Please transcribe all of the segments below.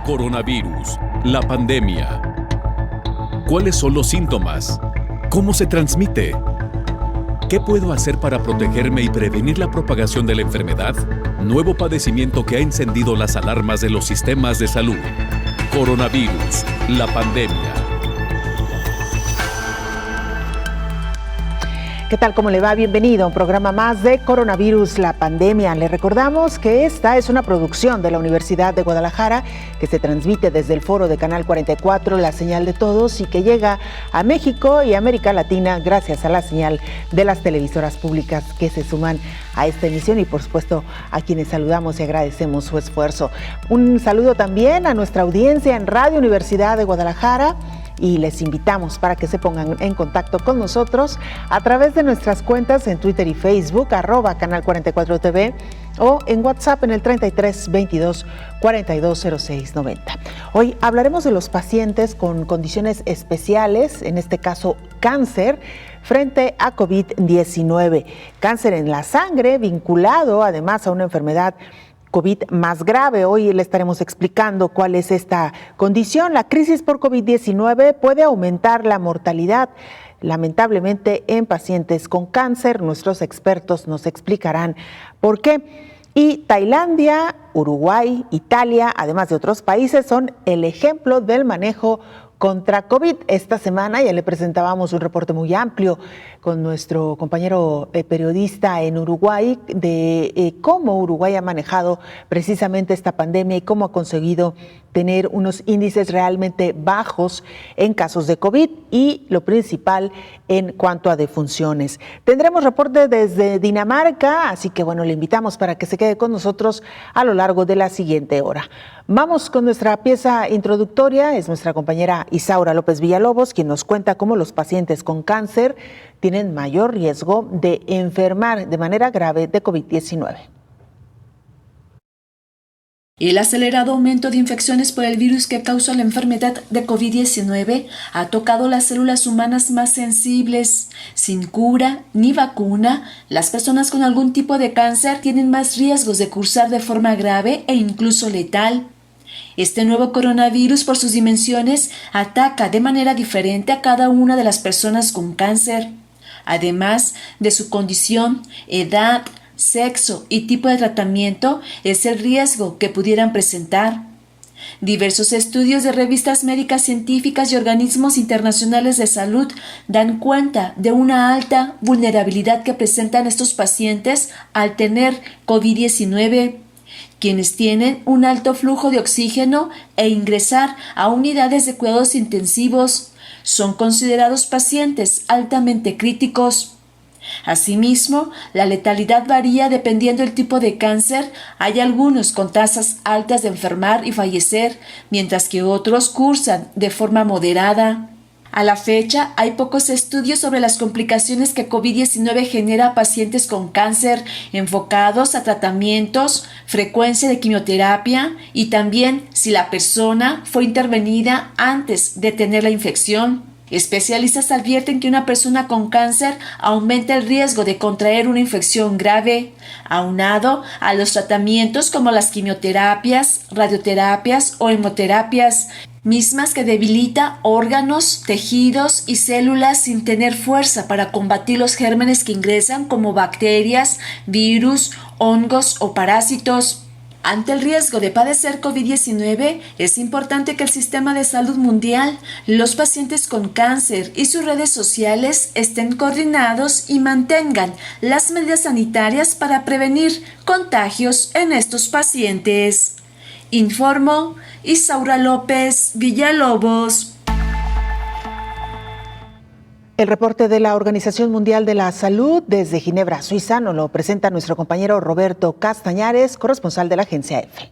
Coronavirus, la pandemia. ¿Cuáles son los síntomas? ¿Cómo se transmite? ¿Qué puedo hacer para protegerme y prevenir la propagación de la enfermedad? Nuevo padecimiento que ha encendido las alarmas de los sistemas de salud. Coronavirus, la pandemia. ¿Qué tal? ¿Cómo le va? Bienvenido a un programa más de Coronavirus, la pandemia. Le recordamos que esta es una producción de la Universidad de Guadalajara que se transmite desde el foro de Canal 44, la señal de todos, y que llega a México y América Latina gracias a la señal de las televisoras públicas que se suman a esta emisión y por supuesto a quienes saludamos y agradecemos su esfuerzo. Un saludo también a nuestra audiencia en Radio Universidad de Guadalajara. Y les invitamos para que se pongan en contacto con nosotros a través de nuestras cuentas en Twitter y Facebook, @Canal 44 TV, o en WhatsApp en el 33 22 42 06 90. Hoy hablaremos de los pacientes con condiciones especiales, en este caso cáncer, frente a COVID-19. Cáncer en la sangre, vinculado además a una enfermedad COVID más grave. Hoy le estaremos explicando cuál es esta condición. La crisis por COVID-19 puede aumentar la mortalidad, lamentablemente, en pacientes con cáncer. Nuestros expertos nos explicarán por qué. Y Tailandia, Uruguay, Italia, además de otros países, son el ejemplo del manejo contra COVID. Esta semana ya le presentábamos un reporte muy amplio con nuestro compañero periodista en Uruguay de cómo Uruguay ha manejado precisamente esta pandemia y cómo ha conseguido tener unos índices realmente bajos en casos de COVID y lo principal en cuanto a defunciones. Tendremos reporte desde Dinamarca, así que bueno, le invitamos para que se quede con nosotros a lo largo de la siguiente hora. Vamos con nuestra pieza introductoria, es nuestra compañera Isaura López Villalobos, quien nos cuenta cómo los pacientes con cáncer tienen mayor riesgo de enfermar de manera grave de COVID-19. El acelerado aumento de infecciones por el virus que causa la enfermedad de COVID-19 ha tocado las células humanas más sensibles. Sin cura ni vacuna, las personas con algún tipo de cáncer tienen más riesgos de cursar de forma grave e incluso letal. Este nuevo coronavirus, por sus dimensiones, ataca de manera diferente a cada una de las personas con cáncer. Además de su condición, edad, sexo y tipo de tratamiento, es el riesgo que pudieran presentar. Diversos estudios de revistas médicas científicas y organismos internacionales de salud dan cuenta de una alta vulnerabilidad que presentan estos pacientes al tener COVID-19. Quienes tienen un alto flujo de oxígeno e ingresar a unidades de cuidados intensivos son considerados pacientes altamente críticos. Asimismo, la letalidad varía dependiendo del tipo de cáncer. Hay algunos con tasas altas de enfermar y fallecer, mientras que otros cursan de forma moderada. A la fecha, hay pocos estudios sobre las complicaciones que COVID-19 genera a pacientes con cáncer, enfocados a tratamientos, frecuencia de quimioterapia y también si la persona fue intervenida antes de tener la infección. Especialistas advierten que una persona con cáncer aumenta el riesgo de contraer una infección grave, aunado a los tratamientos como las quimioterapias, radioterapias o hemoterapias, mismas que debilita órganos, tejidos y células sin tener fuerza para combatir los gérmenes que ingresan como bacterias, virus, hongos o parásitos. Ante el riesgo de padecer COVID-19, es importante que el sistema de salud mundial, los pacientes con cáncer y sus redes sociales estén coordinados y mantengan las medidas sanitarias para prevenir contagios en estos pacientes. Informó Isaura López Villalobos. El reporte de la Organización Mundial de la Salud desde Ginebra, Suiza, nos lo presenta nuestro compañero Roberto Castañares, corresponsal de la agencia EFE.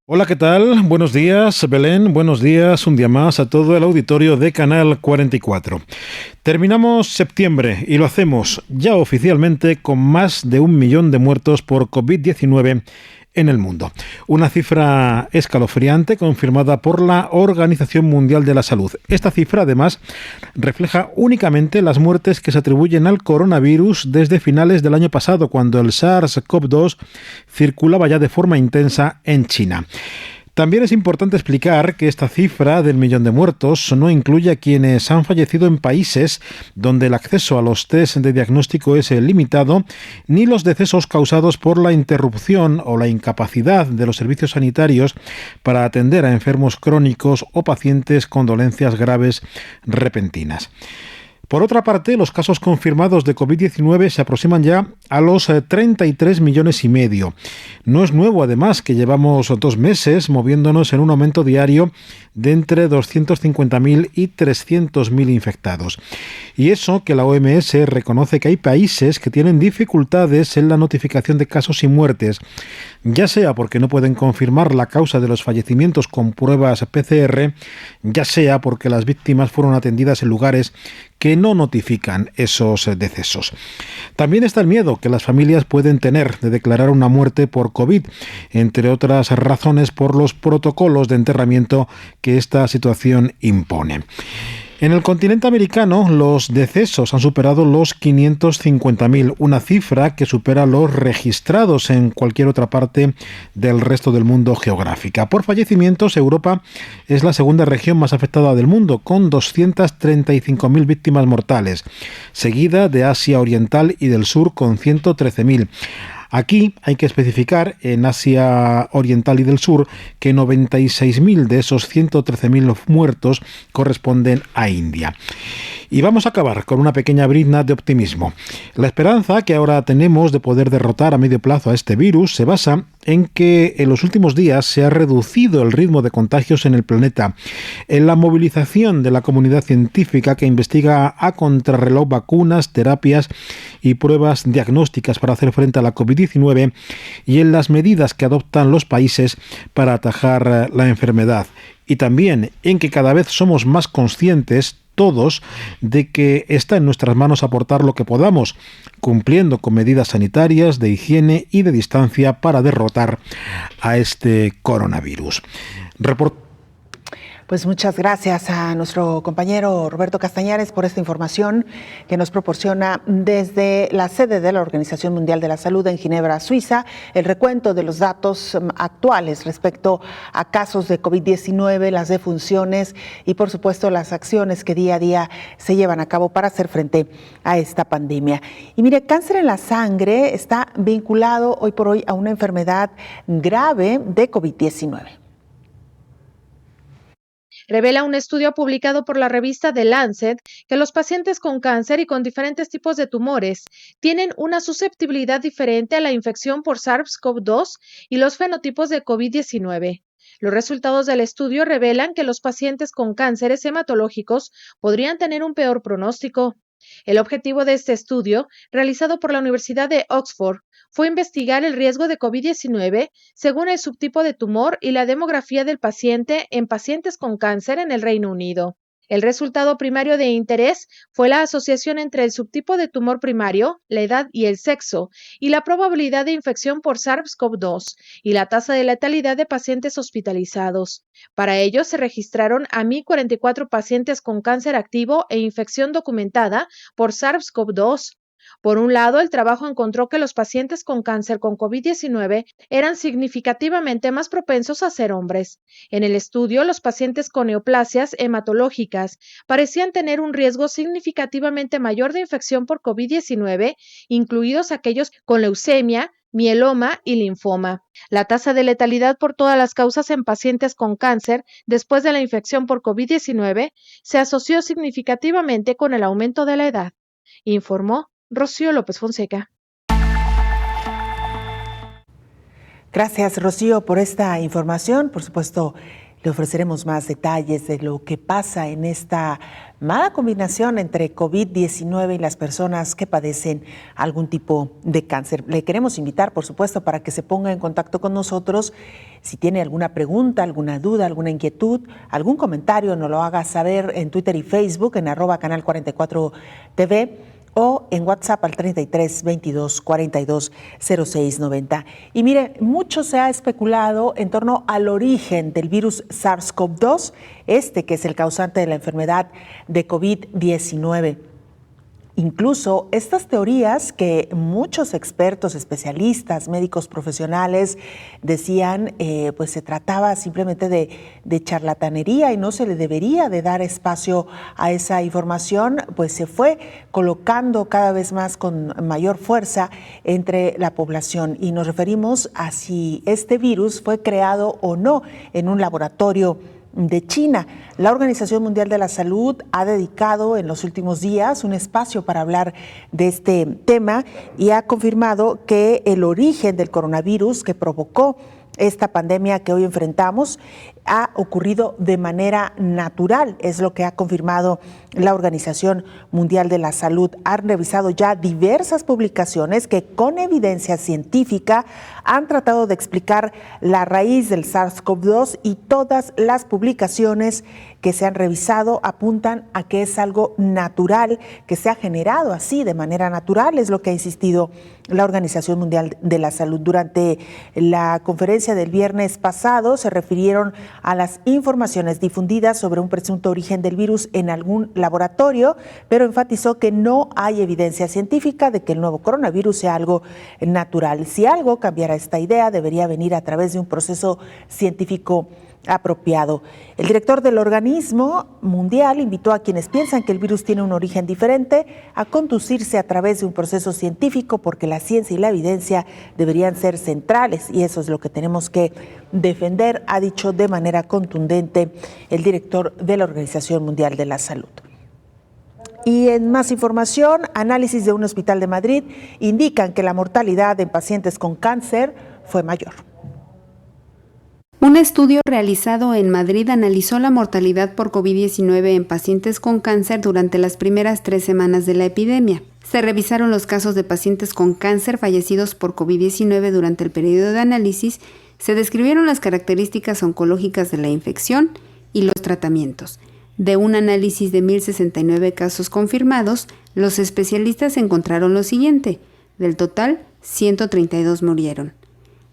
Hola, ¿qué tal? Buenos días, Belén. Buenos días, un día más a todo el auditorio de Canal 44. Terminamos septiembre y lo hacemos ya oficialmente con más de 1 millón de muertos por COVID-19 en el mundo. Una cifra escalofriante confirmada por la Organización Mundial de la Salud. Esta cifra, además, refleja únicamente las muertes que se atribuyen al coronavirus desde finales del año pasado, cuando el SARS-CoV-2 circulaba ya de forma intensa en China. También es importante explicar que esta cifra del millón de muertos no incluye a quienes han fallecido en países donde el acceso a los test de diagnóstico es limitado, ni los decesos causados por la interrupción o la incapacidad de los servicios sanitarios para atender a enfermos crónicos o pacientes con dolencias graves repentinas. Por otra parte, los casos confirmados de COVID-19 se aproximan ya a los 33 millones y medio. No es nuevo, además, que llevamos 2 meses moviéndonos en un aumento diario de entre 250.000 y 300.000 infectados. Y eso que la OMS reconoce que hay países que tienen dificultades en la notificación de casos y muertes, ya sea porque no pueden confirmar la causa de los fallecimientos con pruebas PCR, ya sea porque las víctimas fueron atendidas en lugares que no notifican esos decesos. También está el miedo que las familias pueden tener de declarar una muerte por COVID, entre otras razones por los protocolos de enterramiento que esta situación impone. En el continente americano, los decesos han superado los 550.000, una cifra que supera los registrados en cualquier otra parte del resto del mundo geográfica. Por fallecimientos, Europa es la segunda región más afectada del mundo, con 235.000 víctimas mortales, seguida de Asia Oriental y del Sur con 113.000. Aquí hay que especificar, en Asia Oriental y del Sur, que 96.000 de esos 113.000 muertos corresponden a India. Y vamos a acabar con una pequeña brizna de optimismo. La esperanza que ahora tenemos de poder derrotar a medio plazo a este virus se basa en que en los últimos días se ha reducido el ritmo de contagios en el planeta, en la movilización de la comunidad científica que investiga a contrarreloj vacunas, terapias y pruebas diagnósticas para hacer frente a la COVID-19 y en las medidas que adoptan los países para atajar la enfermedad. Y también en que cada vez somos más conscientes todos de que está en nuestras manos aportar lo que podamos, cumpliendo con medidas sanitarias, de higiene y de distancia para derrotar a este coronavirus. Pues muchas gracias a nuestro compañero Roberto Castañares por esta información que nos proporciona desde la sede de la Organización Mundial de la Salud en Ginebra, Suiza, el recuento de los datos actuales respecto a casos de COVID-19, las defunciones y, por supuesto, las acciones que día a día se llevan a cabo para hacer frente a esta pandemia. Y mire, cáncer en la sangre está vinculado hoy por hoy a una enfermedad grave de COVID-19. Revela un estudio publicado por la revista The Lancet que los pacientes con cáncer y con diferentes tipos de tumores tienen una susceptibilidad diferente a la infección por SARS-CoV-2 y los fenotipos de COVID-19. Los resultados del estudio revelan que los pacientes con cánceres hematológicos podrían tener un peor pronóstico. El objetivo de este estudio, realizado por la Universidad de Oxford, fue investigar el riesgo de COVID-19 según el subtipo de tumor y la demografía del paciente en pacientes con cáncer en el Reino Unido. El resultado primario de interés fue la asociación entre el subtipo de tumor primario, la edad y el sexo, y la probabilidad de infección por SARS-CoV-2 y la tasa de letalidad de pacientes hospitalizados. Para ello se registraron a 1.044 pacientes con cáncer activo e infección documentada por SARS-CoV-2. Por un lado, el trabajo encontró que los pacientes con cáncer con COVID-19 eran significativamente más propensos a ser hombres. En el estudio, los pacientes con neoplasias hematológicas parecían tener un riesgo significativamente mayor de infección por COVID-19, incluidos aquellos con leucemia, mieloma y linfoma. La tasa de letalidad por todas las causas en pacientes con cáncer después de la infección por COVID-19 se asoció significativamente con el aumento de la edad, informó Rocío López Fonseca. Gracias, Rocío, por esta información. Por supuesto, le ofreceremos más detalles de lo que pasa en esta mala combinación entre COVID-19 y las personas que padecen algún tipo de cáncer. Le queremos invitar, por supuesto, para que se ponga en contacto con nosotros. Si tiene alguna pregunta, alguna duda, alguna inquietud, algún comentario, nos lo haga saber en Twitter y Facebook, en @canal44TV. o en WhatsApp al 33 22 42 06 90. Y mire, mucho se ha especulado en torno al origen del virus SARS-CoV-2, que es el causante de la enfermedad de COVID-19. Incluso estas teorías que muchos expertos, especialistas, médicos profesionales decían, pues se trataba simplemente de charlatanería y no se le debería de dar espacio a esa información, pues se fue colocando cada vez más con mayor fuerza entre la población. Y nos referimos a si este virus fue creado o no en un laboratorio de China. La Organización Mundial de la Salud ha dedicado en los últimos días un espacio para hablar de este tema y ha confirmado que el origen del coronavirus que provocó esta pandemia que hoy enfrentamos ha ocurrido de manera natural, es lo que ha confirmado la Organización Mundial de la Salud. Han revisado ya diversas publicaciones que con evidencia científica han tratado de explicar la raíz del SARS-CoV-2 y todas las publicaciones que se han revisado apuntan a que es algo natural, que se ha generado así de manera natural, es lo que ha insistido la Organización Mundial de la Salud. Durante la conferencia del viernes pasado se refirieron a las informaciones difundidas sobre un presunto origen del virus en algún laboratorio, pero enfatizó que no hay evidencia científica de que el nuevo coronavirus sea algo natural. Si algo cambiara esta idea, debería venir a través de un proceso científico apropiado. El director del organismo mundial invitó a quienes piensan que el virus tiene un origen diferente a conducirse a través de un proceso científico, porque la ciencia y la evidencia deberían ser centrales y eso es lo que tenemos que defender, ha dicho de manera contundente el director de la Organización Mundial de la Salud. Y en más información, análisis de un hospital de Madrid indican que la mortalidad en pacientes con cáncer fue mayor. Un estudio realizado en Madrid analizó la mortalidad por COVID-19 en pacientes con cáncer durante las primeras 3 semanas de la epidemia. Se revisaron los casos de pacientes con cáncer fallecidos por COVID-19 durante el periodo de análisis, se describieron las características oncológicas de la infección y los tratamientos. De un análisis de 1.069 casos confirmados, los especialistas encontraron lo siguiente: del total, 132 murieron.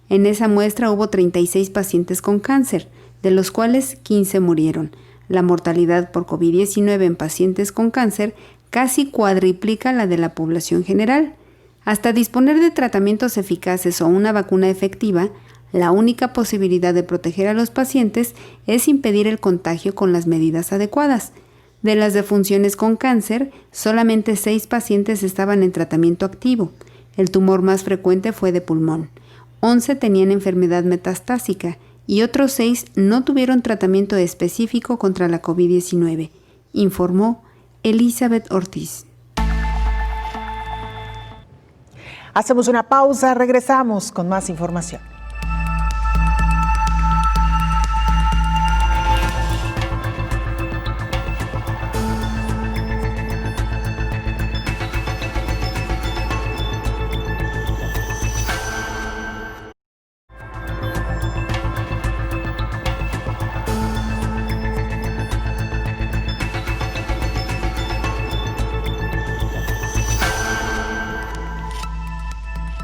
En esa muestra hubo 36 pacientes con cáncer, de los cuales 15 murieron. La mortalidad por COVID-19 en pacientes con cáncer casi cuadriplica la de la población general. Hasta disponer de tratamientos eficaces o una vacuna efectiva, la única posibilidad de proteger a los pacientes es impedir el contagio con las medidas adecuadas. De las defunciones con cáncer, solamente 6 pacientes estaban en tratamiento activo. El tumor más frecuente fue de pulmón. 11 tenían enfermedad metastásica y otros 6 no tuvieron tratamiento específico contra la COVID-19, informó Elizabeth Ortiz. Hacemos una pausa, regresamos con más información.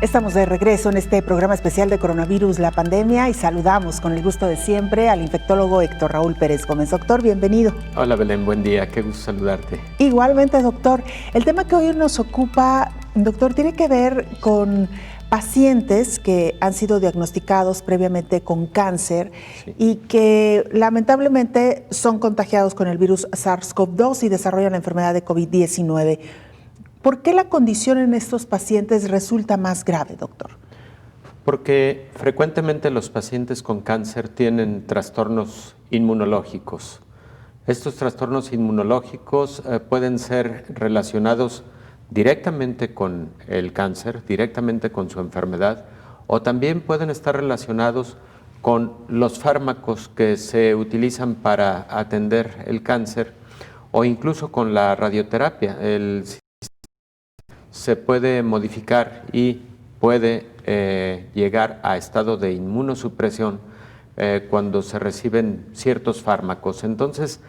Estamos de regreso en este programa especial de coronavirus, la pandemia, y saludamos con el gusto de siempre al infectólogo Héctor Raúl Pérez Gómez. Doctor, bienvenido. Hola Belén, buen día, qué gusto saludarte. Igualmente, doctor. El tema que hoy nos ocupa, doctor, tiene que ver con pacientes que han sido diagnosticados previamente con cáncer, sí, y que lamentablemente son contagiados con el virus SARS-CoV-2 y desarrollan la enfermedad de COVID-19. ¿Por qué la condición en estos pacientes resulta más grave, doctor? Porque frecuentemente los pacientes con cáncer tienen trastornos inmunológicos. Estos trastornos inmunológicos pueden ser relacionados directamente con el cáncer, directamente con su enfermedad, o también pueden estar relacionados con los fármacos que se utilizan para atender el cáncer, o incluso con la radioterapia. Se puede modificar y puede llegar a estado de inmunosupresión cuando se reciben ciertos fármacos. Entonces,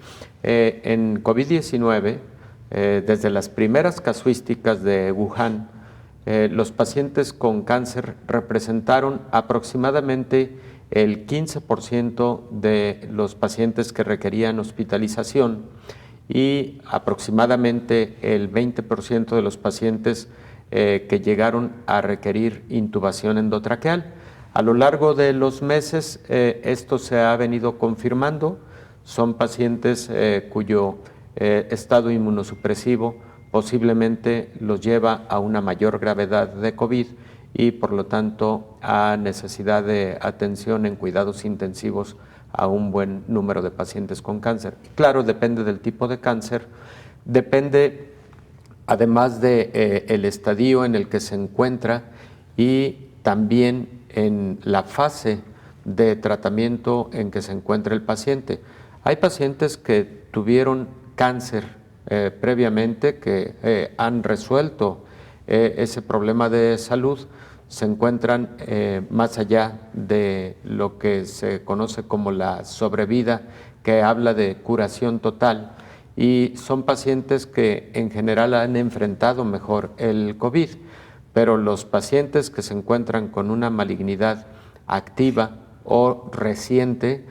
en COVID-19 desde las primeras casuísticas de Wuhan, los pacientes con cáncer representaron aproximadamente el 15% de los pacientes que requerían hospitalización y aproximadamente el 20% de los pacientes que llegaron a requerir intubación endotraqueal. A lo largo de los meses esto se ha venido confirmando. Son pacientes cuyo estado inmunosupresivo posiblemente los lleva a una mayor gravedad de COVID y por lo tanto a necesidad de atención en cuidados intensivos a un buen número de pacientes con cáncer. Claro, depende del tipo de cáncer, depende además de el estadio en el que se encuentra y también en la fase de tratamiento en que se encuentra el paciente. Hay pacientes que tuvieron cáncer previamente, que han resuelto ese problema de salud, se encuentran más allá de lo que se conoce como la sobrevida, que habla de curación total, y son pacientes que en general han enfrentado mejor el COVID, pero los pacientes que se encuentran con una malignidad activa o reciente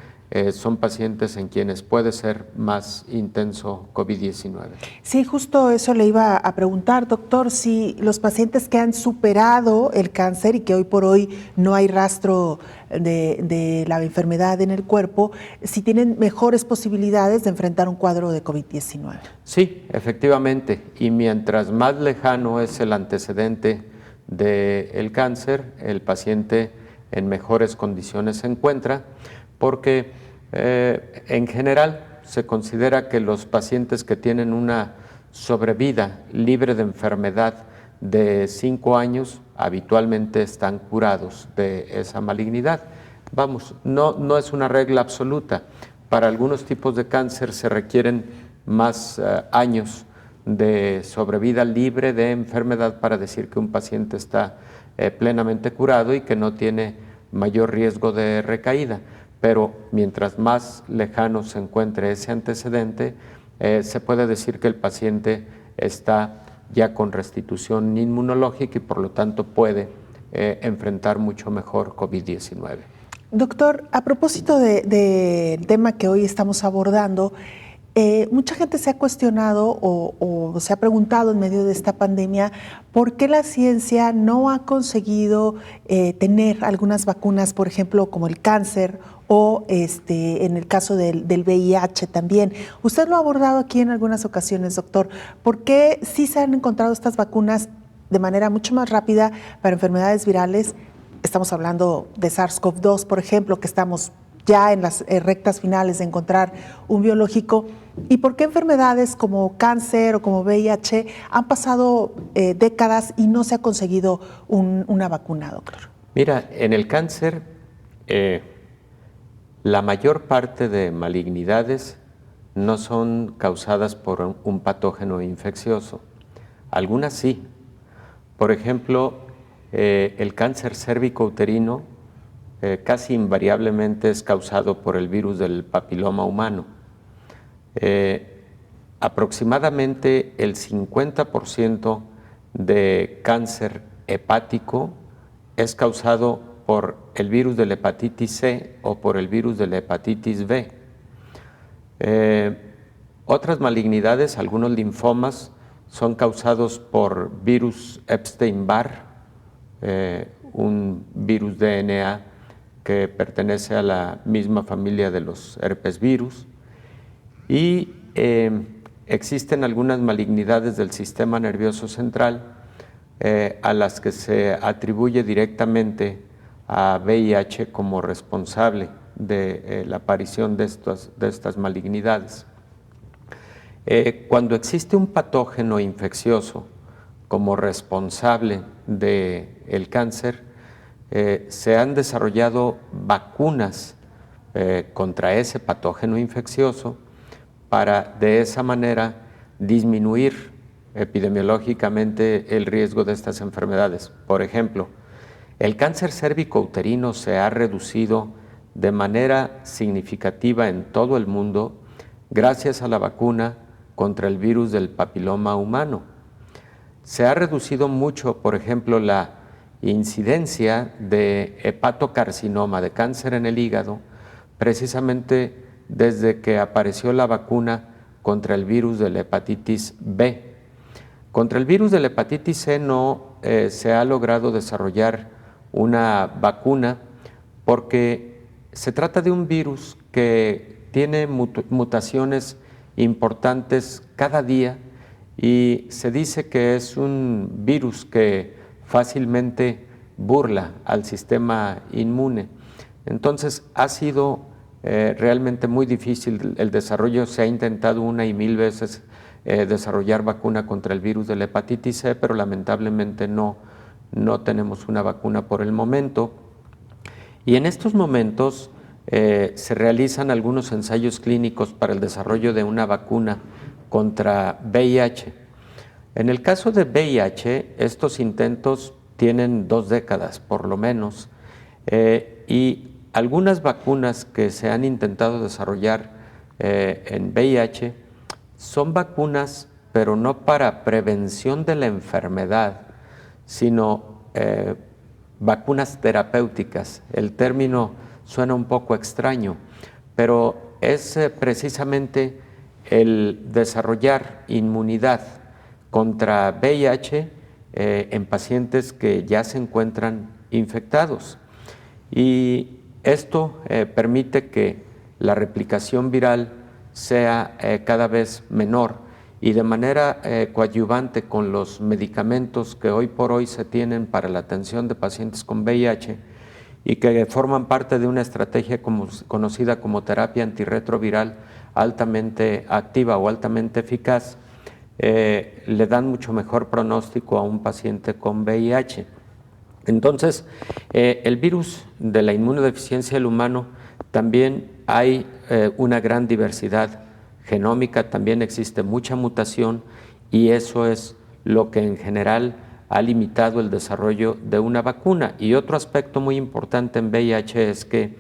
son pacientes en quienes puede ser más intenso COVID-19. Sí, justo eso le iba a preguntar, doctor, si los pacientes que han superado el cáncer y que hoy por hoy no hay rastro de la enfermedad en el cuerpo, si tienen mejores posibilidades de enfrentar un cuadro de COVID-19. Sí, efectivamente, y mientras más lejano es el antecedente del cáncer, el paciente en mejores condiciones se encuentra, porque en general se considera que los pacientes que tienen una sobrevida libre de enfermedad de 5 años habitualmente están curados de esa malignidad. Vamos, no es una regla absoluta. Para algunos tipos de cáncer se requieren más años de sobrevida libre de enfermedad para decir que un paciente está plenamente curado y que no tiene mayor riesgo de recaída. Pero mientras más lejano se encuentre ese antecedente, se puede decir que el paciente está ya con restitución inmunológica y por lo tanto puede enfrentar mucho mejor COVID-19. Doctor, a propósito del tema que hoy estamos abordando, mucha gente se ha cuestionado o se ha preguntado en medio de esta pandemia por qué la ciencia no ha conseguido tener algunas vacunas, por ejemplo, como el cáncer o en el caso del VIH también. Usted lo ha abordado aquí en algunas ocasiones, doctor. ¿Por qué sí se han encontrado estas vacunas de manera mucho más rápida para enfermedades virales? Estamos hablando de SARS-CoV-2, por ejemplo, que estamos ya en las rectas finales de encontrar un biológico. ¿Y por qué enfermedades como cáncer o como VIH han pasado décadas y no se ha conseguido una vacuna, doctor? Mira, en el cáncer, la mayor parte de malignidades no son causadas por un patógeno infeccioso. Algunas sí. Por ejemplo, el cáncer cérvico-uterino casi invariablemente es causado por el virus del papiloma humano. Aproximadamente el 50% de cáncer hepático es causado por el virus de la hepatitis C o por el virus de la hepatitis B. Otras malignidades, algunos linfomas, son causados por virus Epstein-Barr, un virus DNA que pertenece a la misma familia de los herpesvirus, y existen algunas malignidades del sistema nervioso central a las que se atribuye directamente a VIH como responsable de la aparición de estas malignidades. Cuando existe un patógeno infeccioso como responsable del cáncer, se han desarrollado vacunas contra ese patógeno infeccioso para de esa manera disminuir epidemiológicamente el riesgo de estas enfermedades. Por ejemplo, el cáncer cérvico-uterino se ha reducido de manera significativa en todo el mundo gracias a la vacuna contra el virus del papiloma humano. Se ha reducido mucho, por ejemplo, la incidencia de hepatocarcinoma, de cáncer en el hígado, precisamente desde que apareció la vacuna contra el virus de la hepatitis B. Contra el virus de la hepatitis C no se ha logrado desarrollar una vacuna porque se trata de un virus que tiene mutaciones importantes cada día y se dice que es un virus que fácilmente burla al sistema inmune. Entonces ha sido realmente muy difícil el desarrollo. Se ha intentado 1 y 1000 veces desarrollar vacuna contra el virus de la hepatitis C, pero lamentablemente no tenemos una vacuna por el momento. Y en estos momentos se realizan algunos ensayos clínicos para el desarrollo de una vacuna contra VIH. En el caso de VIH, estos intentos tienen 2 décadas por lo menos, y algunas vacunas que se han intentado desarrollar en VIH son vacunas, pero no para prevención de la enfermedad, sino vacunas terapéuticas. El término suena un poco extraño, pero es precisamente el desarrollar inmunidad contra VIH en pacientes que ya se encuentran infectados. Y esto permite que la replicación viral sea cada vez menor y de manera coadyuvante con los medicamentos que hoy por hoy se tienen para la atención de pacientes con VIH y que forman parte de una estrategia conocida como terapia antirretroviral altamente activa o altamente eficaz, le dan mucho mejor pronóstico a un paciente con VIH. Entonces, el virus de la inmunodeficiencia del humano también hay una gran diversidad genómica, también existe mucha mutación y eso es lo que en general ha limitado el desarrollo de una vacuna. Y otro aspecto muy importante en VIH es que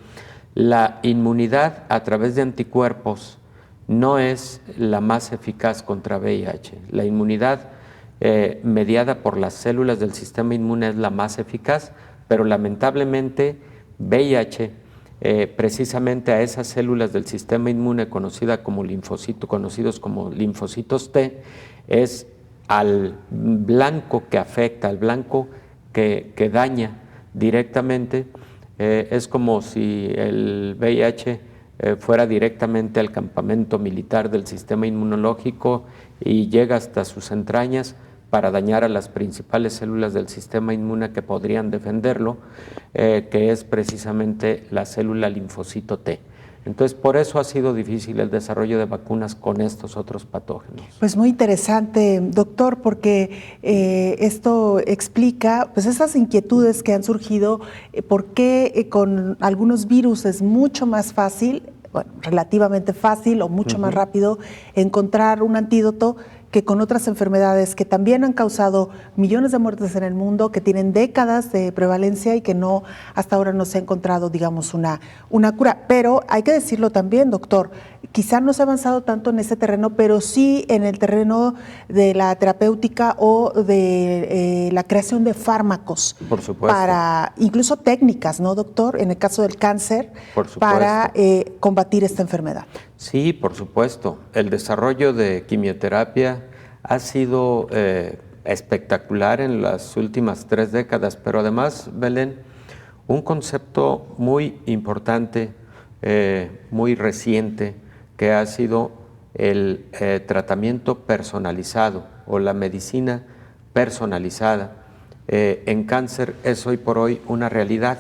la inmunidad a través de anticuerpos no es la más eficaz contra VIH. La inmunidad mediada por las células del sistema inmune es la más eficaz, pero lamentablemente VIH, precisamente a esas células del sistema inmune conocidos como linfocitos T, es al blanco que afecta, al blanco que daña directamente. Es como si el VIH fuera directamente al campamento militar del sistema inmunológico y llega hasta sus entrañas para dañar a las principales células del sistema inmune que podrían defenderlo, que es precisamente la célula linfocito T. Entonces, por eso ha sido difícil el desarrollo de vacunas con estos otros patógenos. Pues muy interesante, doctor, porque esto explica pues esas inquietudes que han surgido, por qué con algunos virus es mucho más fácil, bueno, relativamente fácil o mucho más rápido encontrar un antídoto que con otras enfermedades que también han causado millones de muertes en el mundo, que tienen décadas de prevalencia y que no hasta ahora no se ha encontrado, digamos, una cura. Pero hay que decirlo también, doctor, quizá no se ha avanzado tanto en ese terreno, pero sí en el terreno de la terapéutica o de la creación de fármacos. Por supuesto. Para, incluso técnicas, ¿no, doctor? En el caso del cáncer, por supuesto, para combatir esta enfermedad. Sí, por supuesto. El desarrollo de quimioterapia ha sido espectacular en las últimas 3 décadas, pero además, Belén, un concepto muy importante, muy reciente, que ha sido el tratamiento personalizado o la medicina personalizada en cáncer es hoy por hoy una realidad.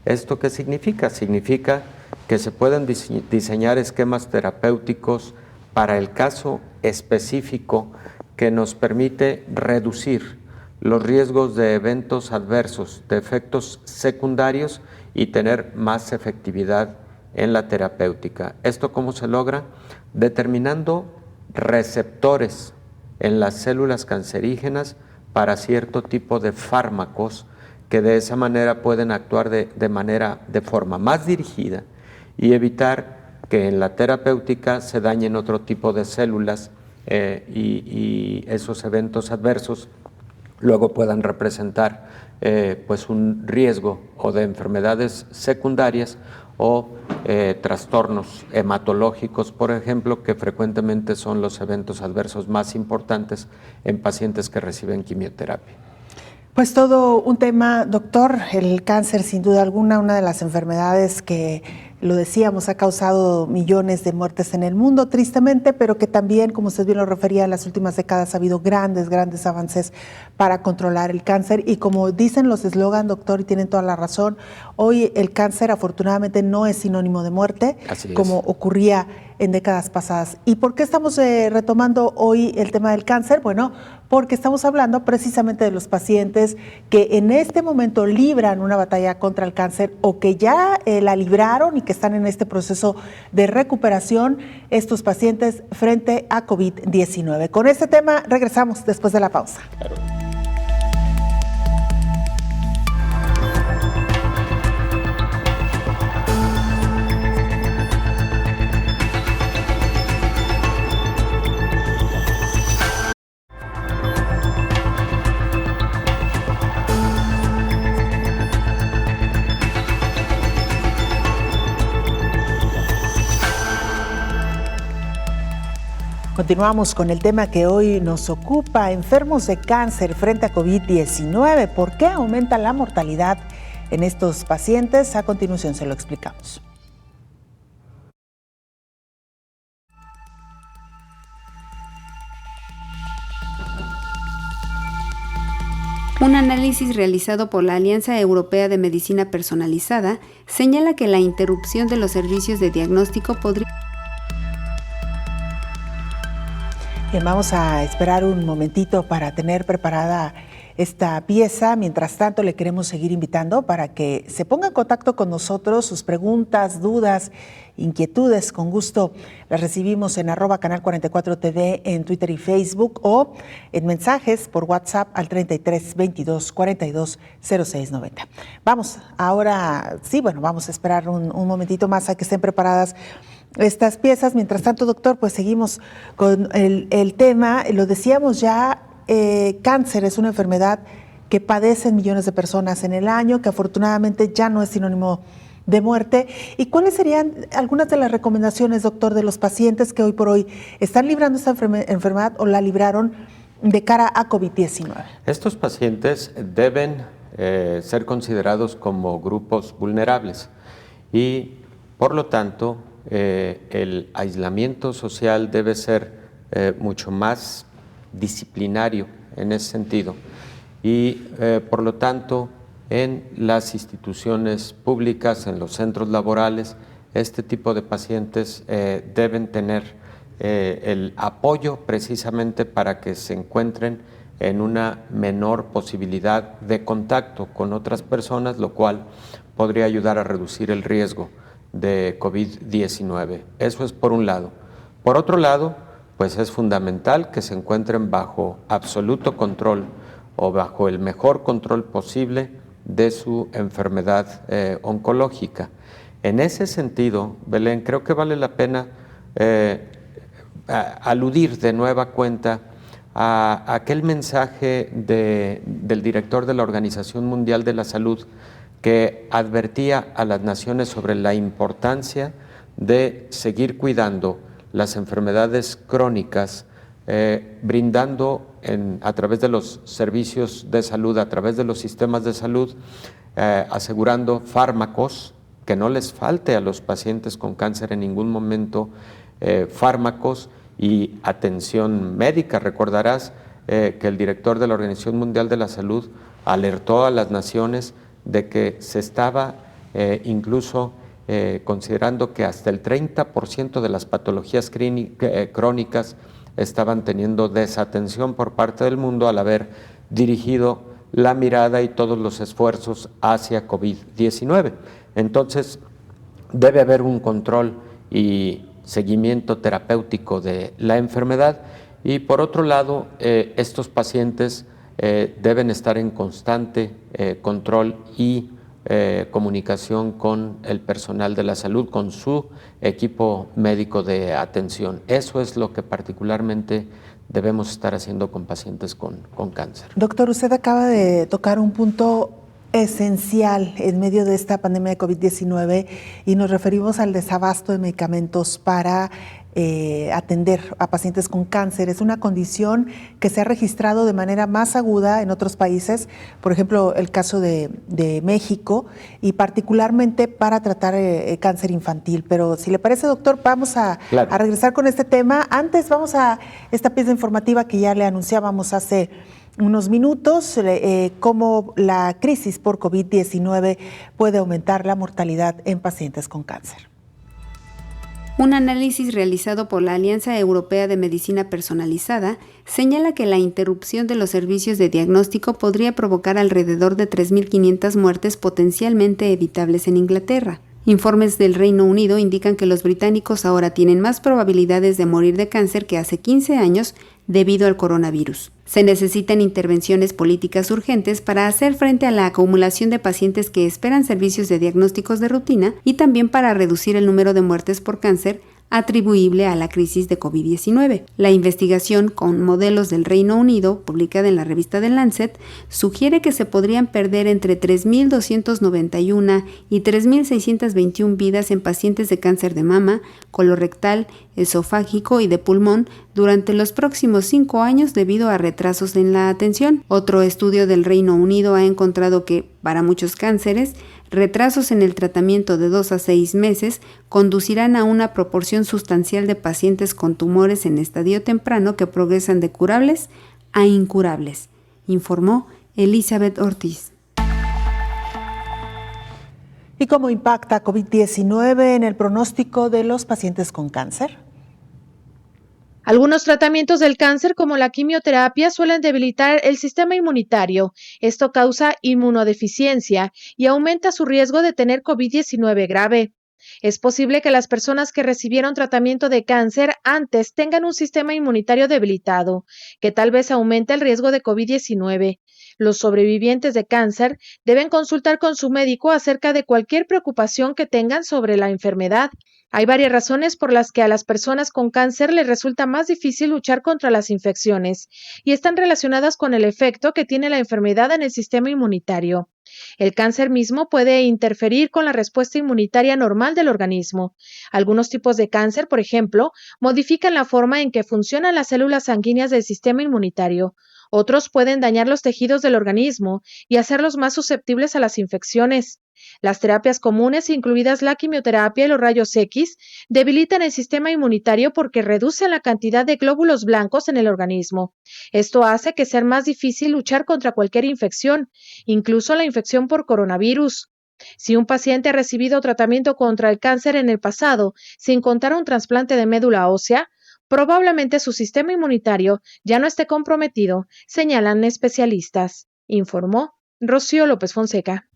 ¿Esto qué significa? Significa que se pueden diseñar esquemas terapéuticos para el caso específico que nos permite reducir los riesgos de eventos adversos, de efectos secundarios y tener más efectividad en la terapéutica. ¿Esto cómo se logra? Determinando receptores en las células cancerígenas para cierto tipo de fármacos que de esa manera pueden actuar de forma más dirigida y evitar que en la terapéutica se dañen otro tipo de células y esos eventos adversos luego puedan representar pues un riesgo o de enfermedades secundarias o trastornos hematológicos, por ejemplo, que frecuentemente son los eventos adversos más importantes en pacientes que reciben quimioterapia. Pues todo un tema, doctor. El cáncer, sin duda alguna, una de las enfermedades que, lo decíamos, ha causado millones de muertes en el mundo, tristemente, pero que también, como usted bien lo refería, en las últimas décadas ha habido grandes avances para controlar el cáncer. Y como dicen los eslogan, doctor, y tienen toda la razón, hoy el cáncer afortunadamente no es sinónimo de muerte, como ocurría en décadas pasadas. ¿Y por qué estamos retomando hoy el tema del cáncer? Bueno, porque estamos hablando precisamente de los pacientes que en este momento libran una batalla contra el cáncer o que ya la libraron y que están en este proceso de recuperación, estos pacientes frente a COVID-19. Con este tema regresamos después de la pausa. Claro. Continuamos con el tema que hoy nos ocupa, enfermos de cáncer frente a COVID-19. ¿Por qué aumenta la mortalidad en estos pacientes? A continuación se lo explicamos. Un análisis realizado por la Alianza Europea de Medicina Personalizada señala que la interrupción de los servicios de diagnóstico podría... Bien, vamos a esperar un momentito para tener preparada esta pieza. Mientras tanto, le queremos seguir invitando para que se ponga en contacto con nosotros, sus preguntas, dudas, inquietudes. Con gusto las recibimos en @canal44tv en Twitter y Facebook o en mensajes por WhatsApp al 33 22 42 06 90. Vamos, ahora sí, bueno, vamos a esperar un momentito más a que estén preparadas estas piezas. Mientras tanto, doctor, pues seguimos con el tema. Lo decíamos ya, cáncer es una enfermedad que padecen millones de personas en el año, que afortunadamente ya no es sinónimo de muerte. ¿Y cuáles serían algunas de las recomendaciones, doctor, de los pacientes que hoy por hoy están librando esta enfermedad o la libraron de cara a COVID-19? Estos pacientes deben ser considerados como grupos vulnerables y, por lo tanto, el aislamiento social debe ser mucho más disciplinario en ese sentido y por lo tanto en las instituciones públicas, en los centros laborales, este tipo de pacientes deben tener el apoyo precisamente para que se encuentren en una menor posibilidad de contacto con otras personas, lo cual podría ayudar a reducir el riesgo de COVID-19. Eso es por un lado. Por otro lado, pues es fundamental que se encuentren bajo absoluto control o bajo el mejor control posible de su enfermedad oncológica. En ese sentido, Belén, creo que vale la pena aludir de nueva cuenta a aquel mensaje del director de la Organización Mundial de la Salud que advertía a las naciones sobre la importancia de seguir cuidando las enfermedades crónicas, brindando a través de los servicios de salud, a través de los sistemas de salud, asegurando fármacos, que no les falte a los pacientes con cáncer en ningún momento fármacos y atención médica. Recordarás que el director de la Organización Mundial de la Salud alertó a las naciones de que se estaba incluso considerando que hasta el 30% de las patologías crónicas estaban teniendo desatención por parte del mundo al haber dirigido la mirada y todos los esfuerzos hacia COVID-19. Entonces, debe haber un control y seguimiento terapéutico de la enfermedad y, por otro lado, estos pacientes deben estar en constante control y comunicación con el personal de la salud, con su equipo médico de atención. Eso es lo que particularmente debemos estar haciendo con pacientes con cáncer. Doctor, usted acaba de tocar un punto esencial en medio de esta pandemia de COVID-19 y nos referimos al desabasto de medicamentos para atender a pacientes con cáncer. Es una condición que se ha registrado de manera más aguda en otros países, por ejemplo, el caso de México, y particularmente para tratar cáncer infantil. Pero si le parece, doctor, vamos a regresar con este tema. Antes vamos a esta pieza informativa que ya le anunciábamos hace unos minutos, cómo la crisis por COVID-19 puede aumentar la mortalidad en pacientes con cáncer. Un análisis realizado por la Alianza Europea de Medicina Personalizada señala que la interrupción de los servicios de diagnóstico podría provocar alrededor de 3.500 muertes potencialmente evitables en Inglaterra. Informes del Reino Unido indican que los británicos ahora tienen más probabilidades de morir de cáncer que hace 15 años debido al coronavirus. Se necesitan intervenciones políticas urgentes para hacer frente a la acumulación de pacientes que esperan servicios de diagnósticos de rutina y también para reducir el número de muertes por cáncer atribuible a la crisis de COVID-19. La investigación con modelos del Reino Unido, publicada en la revista The Lancet, sugiere que se podrían perder entre 3.291 y 3.621 vidas en pacientes de cáncer de mama, colorectal, esofágico y de pulmón durante los próximos 5 años debido a retrasos en la atención. Otro estudio del Reino Unido ha encontrado que, para muchos cánceres, retrasos en el tratamiento de 2 a 6 meses conducirán a una proporción sustancial de pacientes con tumores en estadio temprano que progresan de curables a incurables, informó Elizabeth Ortiz. ¿Y cómo impacta COVID-19 en el pronóstico de los pacientes con cáncer? Algunos tratamientos del cáncer, como la quimioterapia, suelen debilitar el sistema inmunitario. Esto causa inmunodeficiencia y aumenta su riesgo de tener COVID-19 grave. Es posible que las personas que recibieron tratamiento de cáncer antes tengan un sistema inmunitario debilitado, que tal vez aumente el riesgo de COVID-19. Los sobrevivientes de cáncer deben consultar con su médico acerca de cualquier preocupación que tengan sobre la enfermedad. Hay varias razones por las que a las personas con cáncer les resulta más difícil luchar contra las infecciones y están relacionadas con el efecto que tiene la enfermedad en el sistema inmunitario. El cáncer mismo puede interferir con la respuesta inmunitaria normal del organismo. Algunos tipos de cáncer, por ejemplo, modifican la forma en que funcionan las células sanguíneas del sistema inmunitario. Otros pueden dañar los tejidos del organismo y hacerlos más susceptibles a las infecciones. Las terapias comunes, incluidas la quimioterapia y los rayos X, debilitan el sistema inmunitario porque reducen la cantidad de glóbulos blancos en el organismo. Esto hace que sea más difícil luchar contra cualquier infección, incluso la infección por coronavirus. Si un paciente ha recibido tratamiento contra el cáncer en el pasado, sin contar un trasplante de médula ósea, probablemente su sistema inmunitario ya no esté comprometido, señalan especialistas, informó Rocío López Fonseca.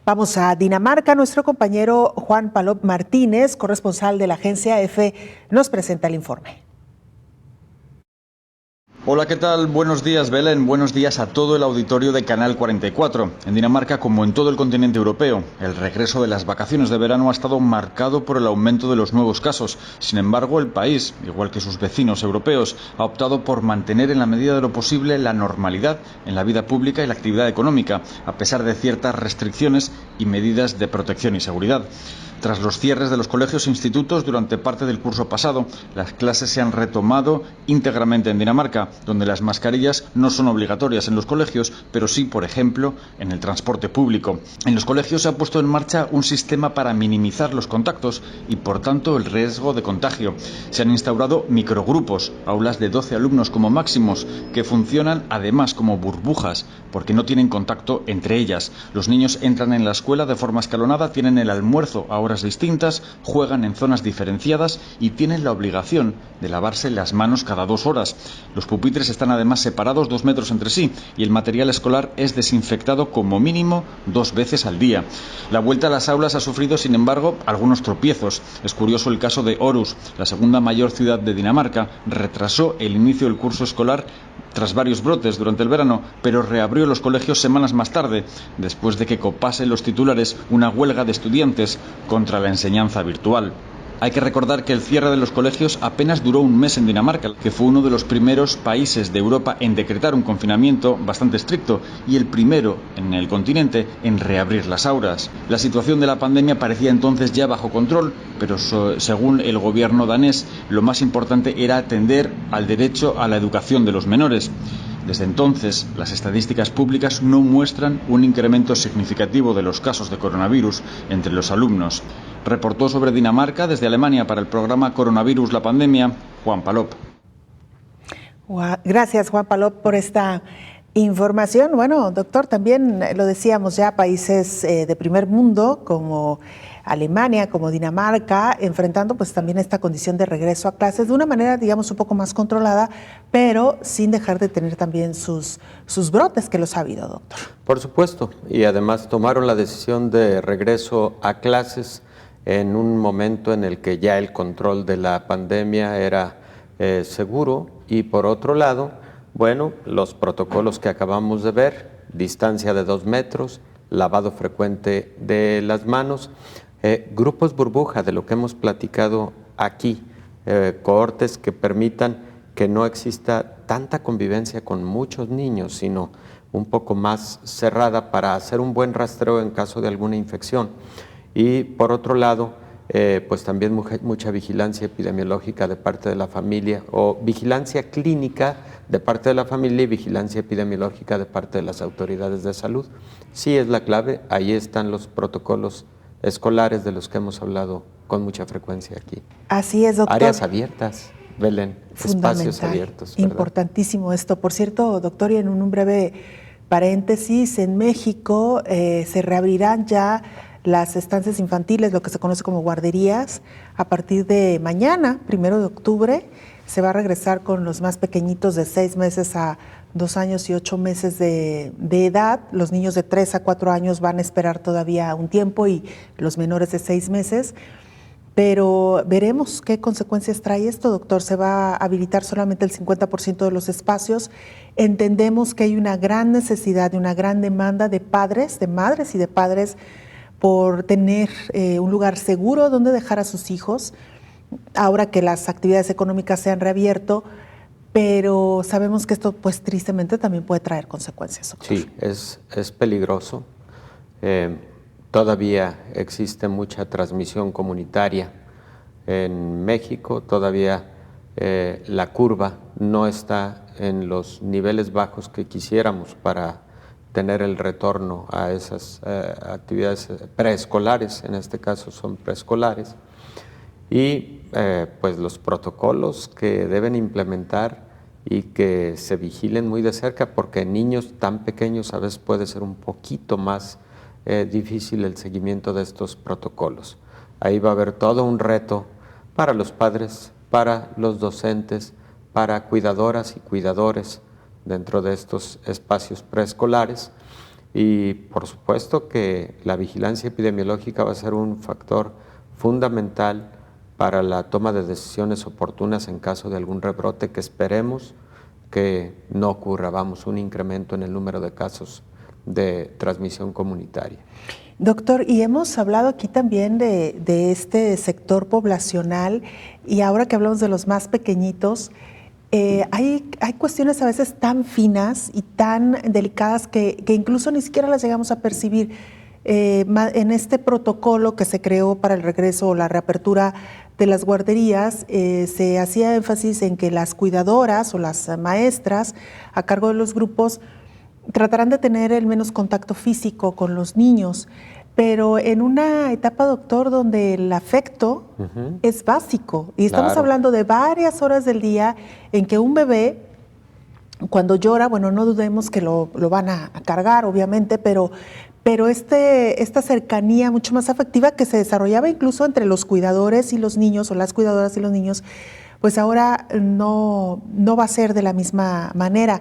Vamos a Dinamarca. Nuestro compañero Juan Palop Martínez, corresponsal de la agencia EFE, nos presenta el informe. Hola, ¿qué tal? Buenos días, Belén. Buenos días a todo el auditorio de Canal 44. En Dinamarca, como en todo el continente europeo, el regreso de las vacaciones de verano ha estado marcado por el aumento de los nuevos casos. Sin embargo, el país, igual que sus vecinos europeos, ha optado por mantener en la medida de lo posible la normalidad en la vida pública y la actividad económica, a pesar de ciertas restricciones y medidas de protección y seguridad. Tras los cierres de los colegios e institutos durante parte del curso pasado, las clases se han retomado íntegramente en Dinamarca, donde las mascarillas no son obligatorias en los colegios, pero sí, por ejemplo, en el transporte público. En los colegios se ha puesto en marcha un sistema para minimizar los contactos y, por tanto, el riesgo de contagio. Se han instaurado microgrupos, aulas de 12 alumnos como máximos, que funcionan además como burbujas, porque no tienen contacto entre ellas. Los niños entran en la escuela escuela de forma escalonada, tienen el almuerzo a horas distintas, juegan en zonas diferenciadas y tienen la obligación de lavarse las manos cada 2 horas. Los pupitres están además separados 2 metros entre sí y el material escolar es desinfectado como mínimo 2 veces al día. La vuelta a las aulas ha sufrido, sin embargo, algunos tropiezos. Es curioso el caso de Aarhus, la segunda mayor ciudad de Dinamarca, retrasó el inicio del curso escolar tras varios brotes durante el verano, pero reabrió los colegios semanas más tarde, después de que copase los titulares una huelga de estudiantes contra la enseñanza virtual. Hay que recordar que el cierre de los colegios apenas duró un mes en Dinamarca, que fue uno de los primeros países de Europa en decretar un confinamiento bastante estricto y el primero en el continente en reabrir las aulas. La situación de la pandemia parecía entonces ya bajo control, pero según el gobierno danés, lo más importante era atender al derecho a la educación de los menores. Desde entonces, las estadísticas públicas no muestran un incremento significativo de los casos de coronavirus entre los alumnos. Reportó sobre Dinamarca desde Alemania para el programa Coronavirus, la pandemia, Juan Palop. Gracias, Juan Palop, por esta información. Bueno, doctor, también lo decíamos ya, países de primer mundo como Alemania, como Dinamarca, enfrentando pues también esta condición de regreso a clases de una manera, digamos, un poco más controlada, pero sin dejar de tener también sus brotes, que los ha habido, doctor. Por supuesto, y además tomaron la decisión de regreso a clases en un momento en el que ya el control de la pandemia era seguro, y por otro lado, bueno, los protocolos que acabamos de ver, distancia de 2 metros, lavado frecuente de las manos, grupos burbuja, de lo que hemos platicado aquí, cohortes que permitan que no exista tanta convivencia con muchos niños, sino un poco más cerrada para hacer un buen rastreo en caso de alguna infección. Y por otro lado, pues también mucha vigilancia epidemiológica de parte de la familia, o vigilancia clínica de parte de la familia y vigilancia epidemiológica de parte de las autoridades de salud. Sí es la clave, ahí están los protocolos escolares de los que hemos hablado con mucha frecuencia aquí. Así es, doctor. Áreas abiertas, Belén, espacios abiertos, ¿verdad? Importantísimo esto. Por cierto, doctor, y en un breve paréntesis, en México se reabrirán ya las estancias infantiles, lo que se conoce como guarderías, a partir de mañana, 1 de octubre, se va a regresar con los más pequeñitos de 6 meses a 2 años y 8 meses de edad. Los niños de 3 a 4 años van a esperar todavía un tiempo y los menores de 6 meses. Pero veremos qué consecuencias trae esto, doctor. Se va a habilitar solamente el 50% de los espacios. Entendemos que hay una gran necesidad y una gran demanda de padres, de madres y de padres, por tener un lugar seguro donde dejar a sus hijos, ahora que las actividades económicas se han reabierto, pero sabemos que esto pues tristemente también puede traer consecuencias, doctor. Sí, es peligroso. Todavía existe mucha transmisión comunitaria en México, todavía la curva no está en los niveles bajos que quisiéramos para tener el retorno a esas actividades preescolares, en este caso son preescolares, y pues los protocolos que deben implementar y que se vigilen muy de cerca, porque en niños tan pequeños a veces puede ser un poquito más difícil el seguimiento de estos protocolos. Ahí va a haber todo un reto para los padres, para los docentes, para cuidadoras y cuidadores dentro de estos espacios preescolares, y por supuesto que la vigilancia epidemiológica va a ser un factor fundamental para la toma de decisiones oportunas en caso de algún rebrote, que esperemos que no ocurra, un incremento en el número de casos de transmisión comunitaria. Doctor, y hemos hablado aquí también de este sector poblacional, y ahora que hablamos de los más pequeñitos, hay cuestiones a veces tan finas y tan delicadas que incluso ni siquiera las llegamos a percibir. En este protocolo que se creó para el regreso o la reapertura de las guarderías, se hacía énfasis en que las cuidadoras o las maestras a cargo de los grupos tratarán de tener el menos contacto físico con los niños, pero en una etapa, doctor, donde el afecto es básico, y estamos hablando de varias horas del día en que un bebé, cuando llora, bueno, no dudemos que lo van a cargar, obviamente, pero pero esta cercanía mucho más afectiva que se desarrollaba incluso entre los cuidadores y los niños, o las cuidadoras y los niños, pues ahora no va a ser de la misma manera.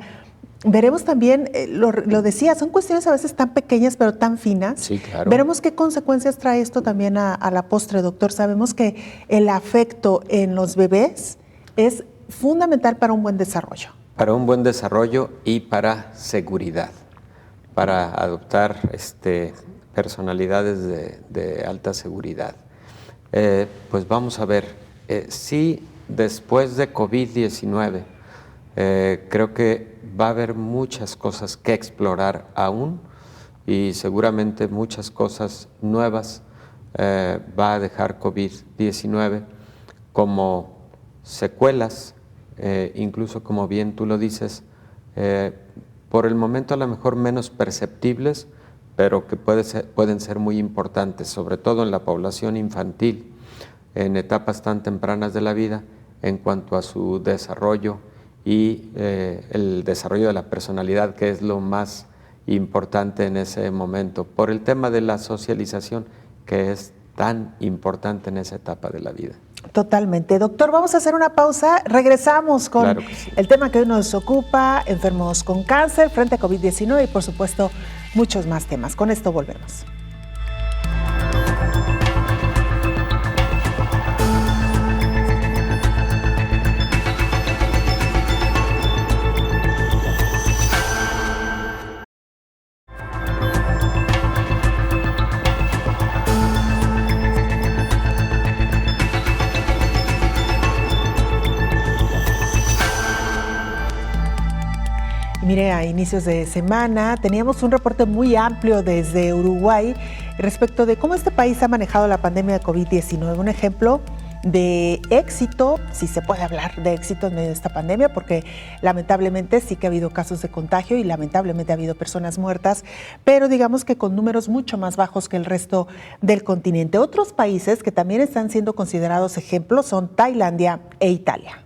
Veremos también, lo decía, son cuestiones a veces tan pequeñas pero tan finas. Sí, claro. Veremos qué consecuencias trae esto también a la postre, doctor. Sabemos que el afecto en los bebés es fundamental para un buen desarrollo. Para un buen desarrollo y para seguridad, para adoptar personalidades de alta seguridad. Pues vamos a ver, sí, después de COVID-19, creo que va a haber muchas cosas que explorar aún y seguramente muchas cosas nuevas va a dejar COVID-19 como secuelas, incluso como bien tú lo dices, por el momento a lo mejor menos perceptibles, pero que pueden ser muy importantes, sobre todo en la población infantil, en etapas tan tempranas de la vida, en cuanto a su desarrollo y el desarrollo de la personalidad, que es lo más importante en ese momento, por el tema de la socialización, que es tan importante en esa etapa de la vida. Totalmente. Doctor, vamos a hacer una pausa. Regresamos con el tema que hoy nos ocupa, enfermos con cáncer frente a COVID-19 y, por supuesto, muchos más temas. Con esto volvemos. Mire, a inicios de semana teníamos un reporte muy amplio desde Uruguay respecto de cómo este país ha manejado la pandemia de COVID-19. Un ejemplo de éxito, si se puede hablar de éxito en medio de esta pandemia, porque lamentablemente sí que ha habido casos de contagio y lamentablemente ha habido personas muertas, pero digamos que con números mucho más bajos que el resto del continente. Otros países que también están siendo considerados ejemplos son Tailandia e Italia.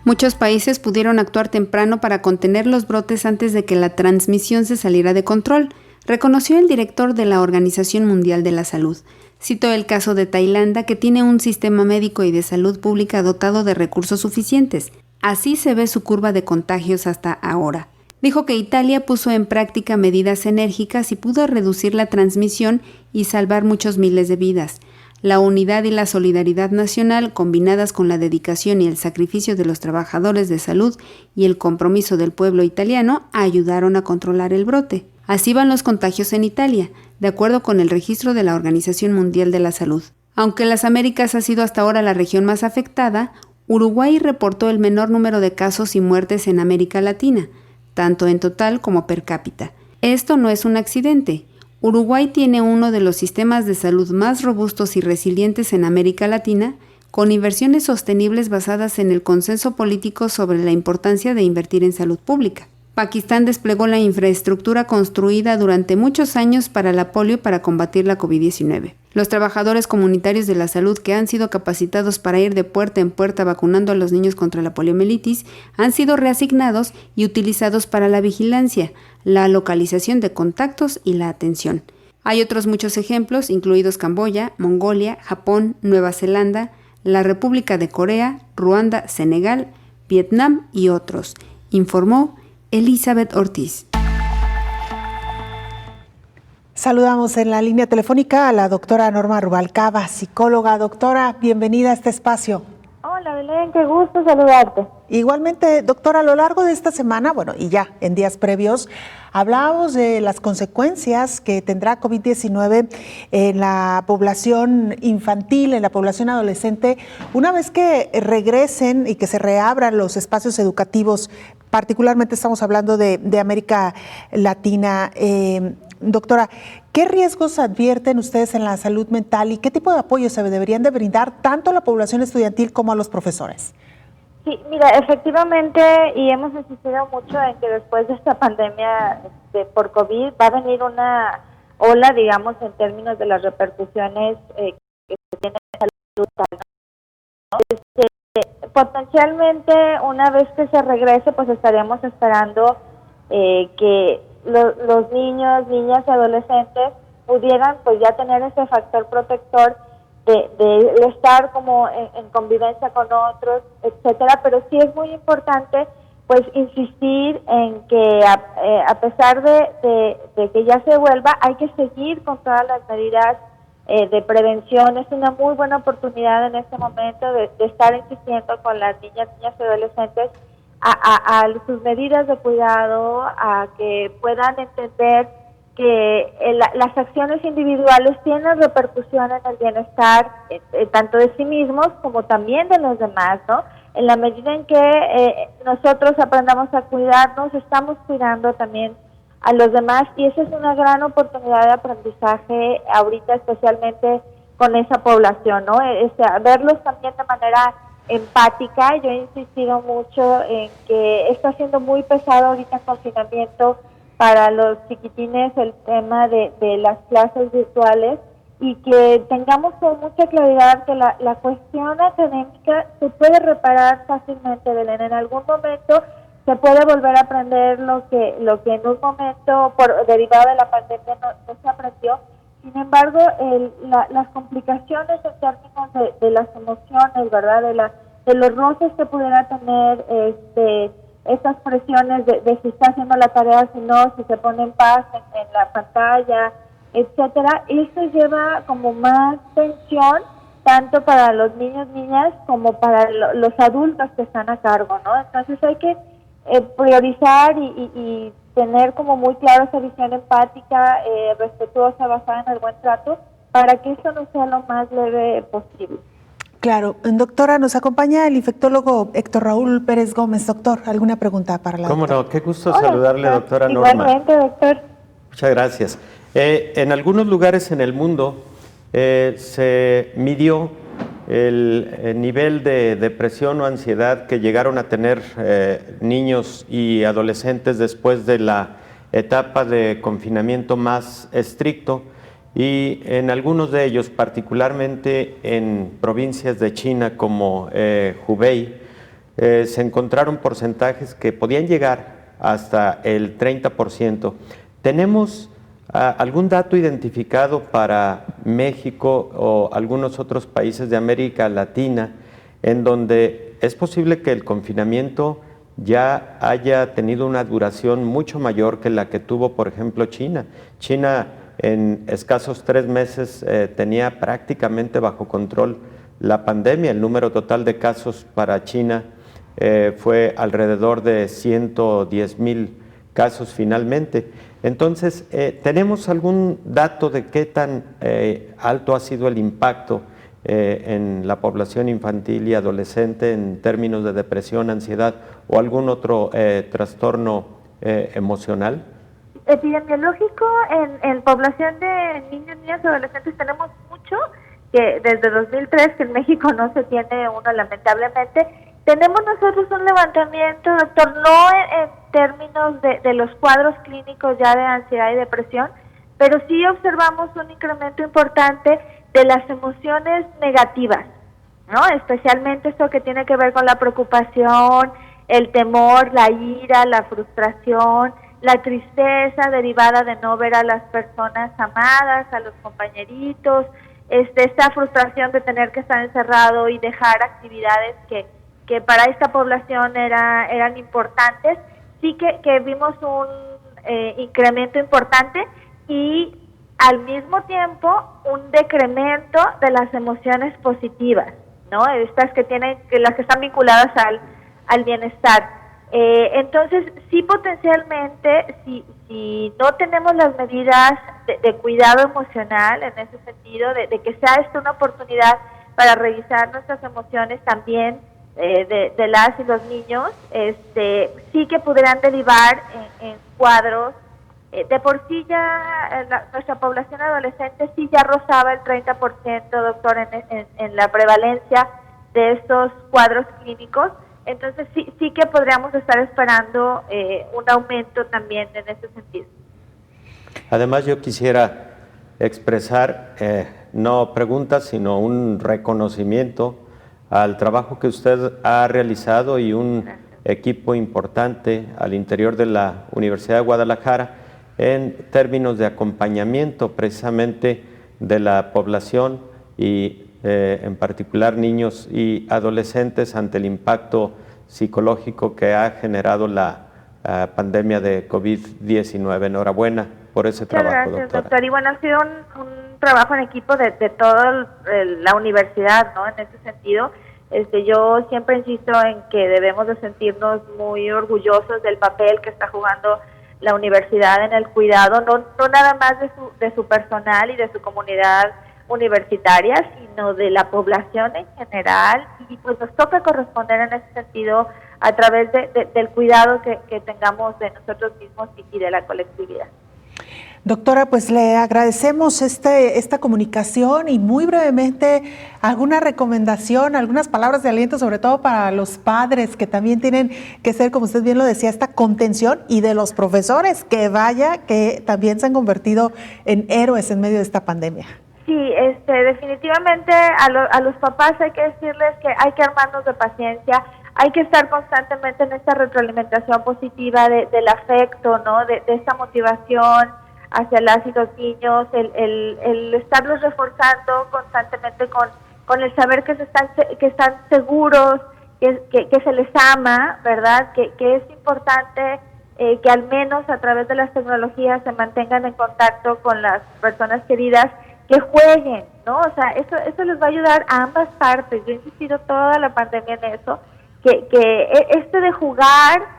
Muchos países pudieron actuar temprano para contener los brotes antes de que la transmisión se saliera de control, reconoció el director de la Organización Mundial de la Salud. Citó el caso de Tailandia, que tiene un sistema médico y de salud pública dotado de recursos suficientes. Así se ve su curva de contagios hasta ahora. Dijo que Italia puso en práctica medidas enérgicas y pudo reducir la transmisión y salvar muchos miles de vidas. La unidad y la solidaridad nacional, combinadas con la dedicación y el sacrificio de los trabajadores de salud y el compromiso del pueblo italiano, ayudaron a controlar el brote. Así van los contagios en Italia, de acuerdo con el registro de la Organización Mundial de la Salud. Aunque las Américas ha sido hasta ahora la región más afectada, Uruguay reportó el menor número de casos y muertes en América Latina, tanto en total como per cápita. Esto no es un accidente. Uruguay tiene uno de los sistemas de salud más robustos y resilientes en América Latina, con inversiones sostenibles basadas en el consenso político sobre la importancia de invertir en salud pública. Pakistán desplegó la infraestructura construida durante muchos años para la polio para combatir la COVID-19. Los trabajadores comunitarios de la salud que han sido capacitados para ir de puerta en puerta vacunando a los niños contra la poliomielitis han sido reasignados y utilizados para la vigilancia, la localización de contactos y la atención. Hay otros muchos ejemplos, incluidos Camboya, Mongolia, Japón, Nueva Zelanda, la República de Corea, Ruanda, Senegal, Vietnam y otros, informó Elizabeth Ortiz. Saludamos en la línea telefónica a la doctora Norma Rubalcaba, psicóloga. Doctora, bienvenida a este espacio. Hola Belén, qué gusto saludarte. Igualmente, doctora, a lo largo de esta semana, bueno, y ya en días previos, hablábamos de las consecuencias que tendrá COVID-19 en la población infantil, en la población adolescente, una vez que regresen y que se reabran los espacios educativos. Particularmente estamos hablando de América Latina. Doctora, ¿qué riesgos advierten ustedes en la salud mental y qué tipo de apoyo se deberían de brindar tanto a la población estudiantil como a los profesores? Sí, mira, efectivamente, y hemos insistido mucho en que después de esta pandemia por COVID va a venir una ola, digamos, en términos de las repercusiones que tiene la salud mental, ¿no? Potencialmente, una vez que se regrese, pues estaríamos esperando que los niños, niñas y adolescentes pudieran pues ya tener ese factor protector de estar como en convivencia con otros, etcétera, pero sí es muy importante pues insistir en que a pesar de que ya se vuelva, hay que seguir con todas las medidas de prevención. Es una muy buena oportunidad en este momento de estar insistiendo con las niñas y adolescentes a sus medidas de cuidado, a que puedan entender que las acciones individuales tienen repercusión en el bienestar tanto de sí mismos como también de los demás, ¿no? En la medida en que nosotros aprendamos a cuidarnos, estamos cuidando también a los demás, y esa es una gran oportunidad de aprendizaje ahorita, especialmente con esa población, ¿no? Verlos también de manera empática. Yo he insistido mucho en que está siendo muy pesado ahorita en confinamiento para los chiquitines el tema de las clases virtuales, y que tengamos con mucha claridad que la cuestión académica se puede reparar fácilmente, Belén. En algún momento se puede volver a aprender lo que en un momento derivado de la pandemia no se aprendió. Sin embargo, las complicaciones en términos de las emociones, ¿verdad? De los roces que pudiera tener estas presiones de si está haciendo la tarea, si no, si se pone en paz en la pantalla, etcétera. Esto lleva como más tensión tanto para los niños, niñas, como para los adultos que están a cargo, ¿no? Entonces hay que priorizar y tener como muy claro esa visión empática, respetuosa, basada en el buen trato, para que eso no sea lo más leve posible. Claro. Doctora, nos acompaña el infectólogo Héctor Raúl Pérez Gómez. Doctor, ¿alguna pregunta para la ¿Cómo doctora? no? Qué gusto saludarle, doctora Norma. Igualmente, doctor. Muchas gracias. En algunos lugares en el mundo se midió el nivel de depresión o ansiedad que llegaron a tener niños y adolescentes después de la etapa de confinamiento más estricto, y en algunos de ellos, particularmente en provincias de China como Hubei, se encontraron porcentajes que podían llegar hasta el 30%. ¿Tenemos algún dato identificado para México o algunos otros países de América Latina en donde es posible que el confinamiento ya haya tenido una duración mucho mayor que la que tuvo, por ejemplo, China? China en escasos 3 meses tenía prácticamente bajo control la pandemia. El número total de casos para China fue alrededor de 110,000 casos finalmente. Entonces, ¿tenemos algún dato de qué tan alto ha sido el impacto en la población infantil y adolescente en términos de depresión, ansiedad o algún otro trastorno emocional? Epidemiológico, en población de niños, niñas y adolescentes tenemos mucho, que desde 2003 que en México no se tiene uno, lamentablemente. Tenemos nosotros un levantamiento, doctor, no en términos de los cuadros clínicos ya de ansiedad y depresión, pero sí observamos un incremento importante de las emociones negativas, ¿no? Especialmente esto que tiene que ver con la preocupación, el temor, la ira, la frustración, la tristeza derivada de no ver a las personas amadas, a los compañeritos, esta frustración de tener que estar encerrado y dejar actividades que para esta población eran importantes. Sí que vimos un incremento importante y al mismo tiempo un decremento de las emociones positivas, ¿no? Estas las que están vinculadas al bienestar. Entonces, sí, potencialmente, si no tenemos las medidas de cuidado emocional en ese sentido, de que sea esta una oportunidad para revisar nuestras emociones también de las y los niños, sí que pudieran derivar en cuadros. De por sí ya nuestra población adolescente sí ya rozaba el 30%, doctor, en la prevalencia de estos cuadros clínicos. Entonces sí que podríamos estar esperando un aumento también en ese sentido. Además, yo quisiera expresar, no preguntas, sino un reconocimiento al trabajo que usted ha realizado y un equipo importante al interior de la Universidad de Guadalajara en términos de acompañamiento precisamente de la población y en particular niños y adolescentes ante el impacto psicológico que ha generado la pandemia de COVID-19. Enhorabuena por ese trabajo, gracias, doctora. doctor. Y bueno, ha sido un trabajo en equipo de toda la universidad, ¿no? En ese sentido, yo siempre insisto en que debemos de sentirnos muy orgullosos del papel que está jugando la universidad en el cuidado, no nada más de su personal y de su comunidad universitaria, sino de la población en general, y pues nos toca corresponder en ese sentido a través del cuidado que tengamos de nosotros mismos y de la colectividad. Doctora, pues le agradecemos esta comunicación y muy brevemente alguna recomendación, algunas palabras de aliento, sobre todo para los padres que también tienen que ser, como usted bien lo decía, esta contención, y de los profesores que también se han convertido en héroes en medio de esta pandemia. Sí, definitivamente a los papás hay que decirles que hay que armarnos de paciencia, hay que estar constantemente en esta retroalimentación positiva del afecto, ¿no? De esta motivación hacia las y los niños, el estarlos reforzando constantemente con el saber que están seguros, que se les ama, ¿verdad? Que es importante que al menos a través de las tecnologías se mantengan en contacto con las personas queridas, que jueguen, ¿no? O sea, eso les va a ayudar a ambas partes. Yo he insistido toda la pandemia en eso, que de jugar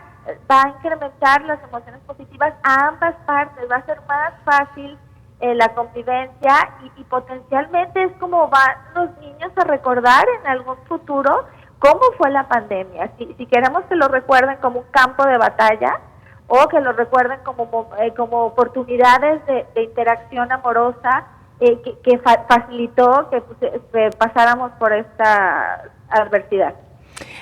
va a incrementar las emociones positivas a ambas partes, va a ser más fácil la convivencia y potencialmente es como van los niños a recordar en algún futuro cómo fue la pandemia. Si queremos que lo recuerden como un campo de batalla o que lo recuerden como oportunidades de interacción amorosa que facilitó que pasáramos por esta adversidad.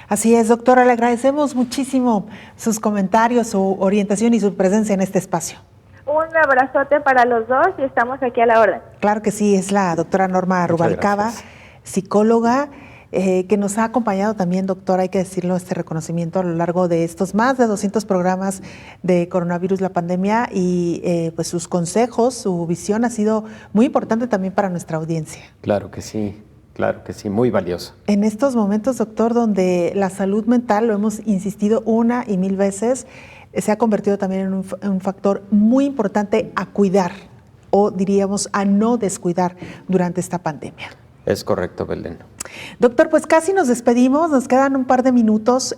Así es, doctora, le agradecemos muchísimo sus comentarios, su orientación y su presencia en este espacio. Un abrazote para los dos y estamos aquí a la orden. Claro que sí, es la doctora Norma Rubalcaba, psicóloga, que nos ha acompañado también, doctora, hay que decirlo, este reconocimiento a lo largo de estos más de 200 programas de coronavirus, la pandemia, y pues sus consejos, su visión ha sido muy importante también para nuestra audiencia. Claro que sí, muy valioso. En estos momentos, doctor, donde la salud mental, lo hemos insistido una y mil veces, se ha convertido también en un factor muy importante a cuidar, o diríamos a no descuidar durante esta pandemia. Es correcto, Belén. Doctor, pues casi nos despedimos, nos quedan un par de minutos,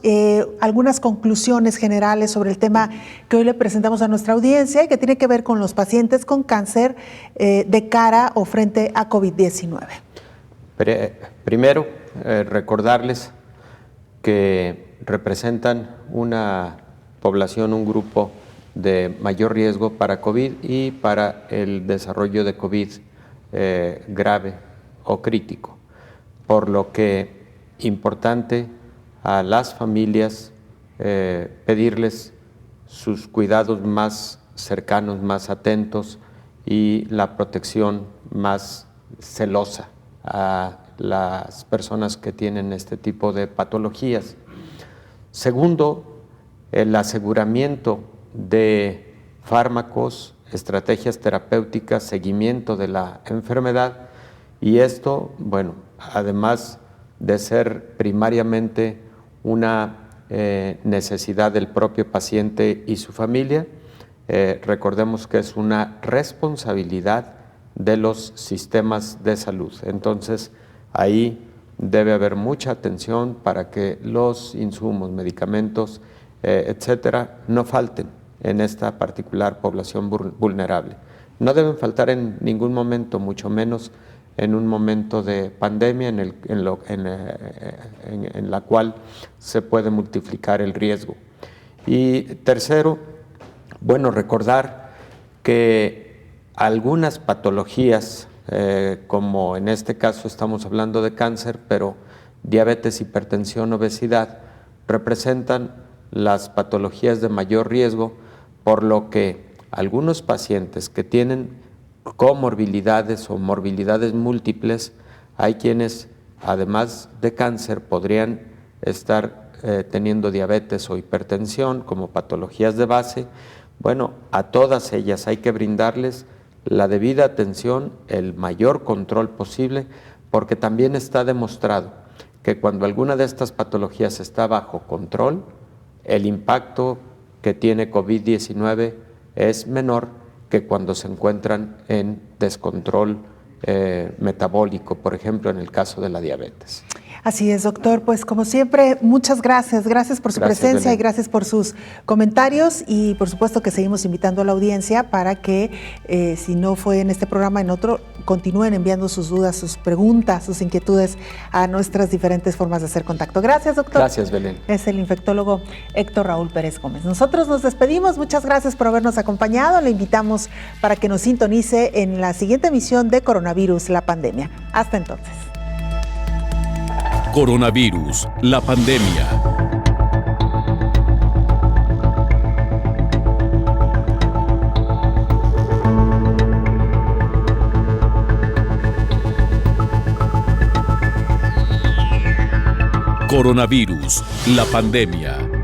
algunas conclusiones generales sobre el tema que hoy le presentamos a nuestra audiencia y que tiene que ver con los pacientes con cáncer de cara o frente a COVID-19. Primero, recordarles que representan una población, un grupo de mayor riesgo para COVID y para el desarrollo de COVID grave o crítico, por lo que importante a las familias pedirles sus cuidados más cercanos, más atentos y la protección más celosa a las personas que tienen este tipo de patologías. Segundo, el aseguramiento de fármacos, estrategias terapéuticas, seguimiento de la enfermedad, y esto, bueno, además de ser primariamente una necesidad del propio paciente y su familia, recordemos que es una responsabilidad de los sistemas de salud. Entonces, ahí debe haber mucha atención para que los insumos, medicamentos, etcétera, no falten en esta particular población vulnerable. No deben faltar en ningún momento, mucho menos en un momento de pandemia en la cual se puede multiplicar el riesgo. Y tercero, bueno, recordar que algunas patologías, como en este caso estamos hablando de cáncer, pero diabetes, hipertensión, obesidad, representan las patologías de mayor riesgo, por lo que algunos pacientes que tienen comorbilidades o morbilidades múltiples, hay quienes, además de cáncer, podrían estar teniendo diabetes o hipertensión como patologías de base, bueno, a todas ellas hay que brindarles la debida atención, el mayor control posible, porque también está demostrado que cuando alguna de estas patologías está bajo control, el impacto que tiene COVID-19 es menor que cuando se encuentran en descontrol metabólico, por ejemplo, en el caso de la diabetes. Así es, doctor. Pues como siempre, muchas gracias. Gracias por su presencia, Belén, y gracias por sus comentarios, y por supuesto que seguimos invitando a la audiencia para que, si no fue en este programa, en otro, continúen enviando sus dudas, sus preguntas, sus inquietudes a nuestras diferentes formas de hacer contacto. Gracias, doctor. Gracias, Belén. Es el infectólogo Héctor Raúl Pérez Gómez. Nosotros nos despedimos. Muchas gracias por habernos acompañado. Le invitamos para que nos sintonice en la siguiente emisión de Coronavirus, la pandemia. Hasta entonces. Coronavirus, la pandemia. Coronavirus, la pandemia.